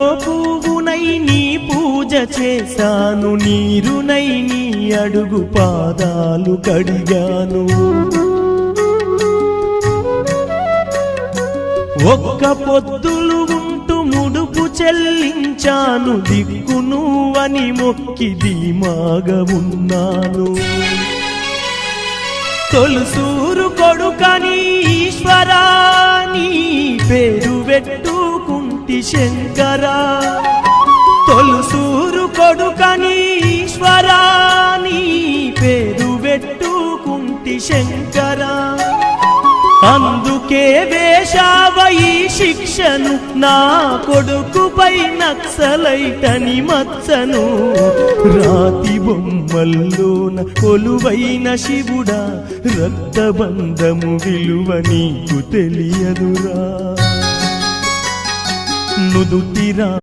పువ్వునై నీ పూజ చేశాను, నీరునై నీ అడుగు పాదాలు కడిగాను. ఒక్క పొద్దులు ఉంటూ ముడుపు చెల్లించాను, దిక్కు నువ్వని మొక్కి ధీమాగా ఉన్నాను. తొలుసూరు కొడుకని ఈశ్వరా నీ పేరు పెట్టుకుంటి శంకరా, తొలుసూరు కొడుకని ఈశ్వరా నీ పేరు పెట్టుకుంటి శంకరా. అందుకే వేశావయి శిక్షను నా కొడుకుపై నక్సలైటని మచ్చను. రాతి బొమ్మల్లోన కొలువైన శివుడా, రక్తబంధము విలువ నీకు తెలియదురా. నుదుటిరా